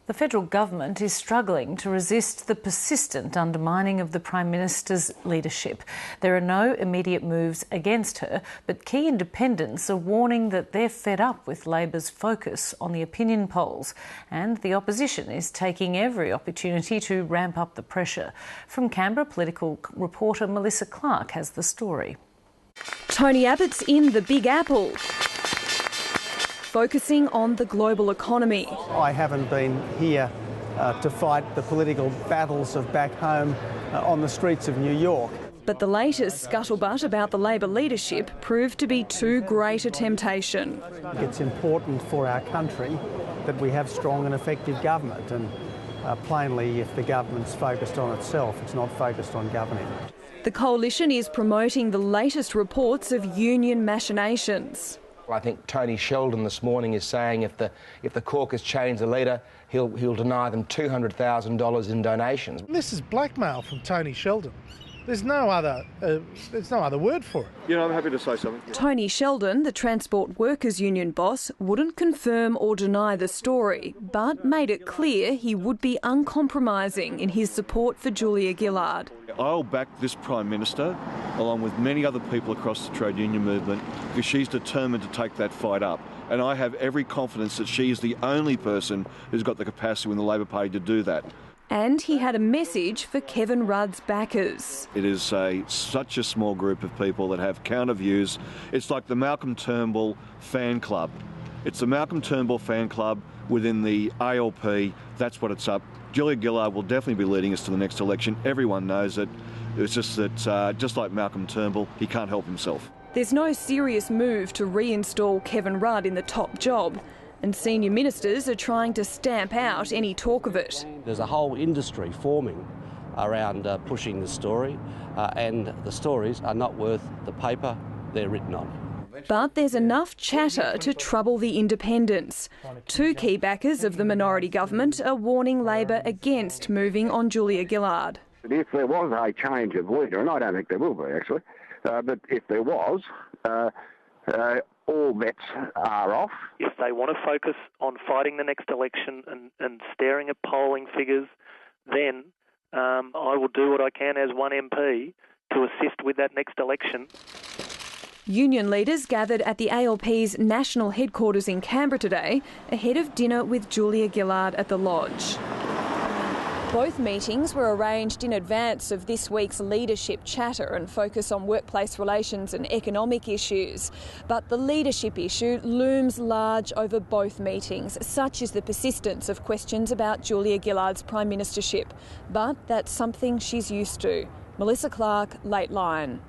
The federal government is struggling to resist the persistent undermining of the Prime Minister's leadership. There are no immediate moves against her, but key independents are warning that they're fed up with Labor's focus on the opinion polls, and the opposition is taking every opportunity to ramp up the pressure. From Canberra, political reporter Melissa Clark has the story. Tony Abbott's in the Big Apple, focusing on the global economy. I haven't been here to fight the political battles of back home on the streets of New York. But the latest scuttlebutt about the Labor leadership proved to be too great a temptation. It's important for our country that we have strong and effective government, and plainly if the government's focused on itself, it's not focused on governing. The coalition is promoting the latest reports of union machinations. I think Tony Sheldon this morning is saying if the caucus change the leader, he'll deny them $200,000 in donations. This is blackmail from Tony Sheldon. There's no other word for it. Yeah, I'm happy to say something. Tony Sheldon, the Transport Workers Union boss, wouldn't confirm or deny the story, but made it clear he would be uncompromising in his support for Julia Gillard. I'll back this Prime Minister, along with many other people across the trade union movement, because she's determined to take that fight up. And I have every confidence that she is the only person who's got the capacity in the Labor Party to do that. And he had a message for Kevin Rudd's backers. It is such a small group of people that have counter views. It's like the Malcolm Turnbull fan club. It's the Malcolm Turnbull fan club within the ALP. That's what it's up. Julia Gillard will definitely be leading us to the next election. Everyone knows it. It's just that, just like Malcolm Turnbull, he can't help himself. There's no serious move to reinstall Kevin Rudd in the top job, and senior ministers are trying to stamp out any talk of it. There's a whole industry forming around pushing the story, and the stories are not worth the paper they're written on. But there's enough chatter to trouble the independents. Two key backers of the minority government are warning Labor against moving on Julia Gillard. If there was a change of leader, and I don't think there will be actually, but if there was, all bets are off. If they want to focus on fighting the next election and staring at polling figures, then I will do what I can as one MP to assist with that next election. Union leaders gathered at the ALP's national headquarters in Canberra today ahead of dinner with Julia Gillard at the Lodge. Both meetings were arranged in advance of this week's leadership chatter and focus on workplace relations and economic issues. But the leadership issue looms large over both meetings. Such is the persistence of questions about Julia Gillard's Prime Ministership. But that's something she's used to. Melissa Clark, Late Line.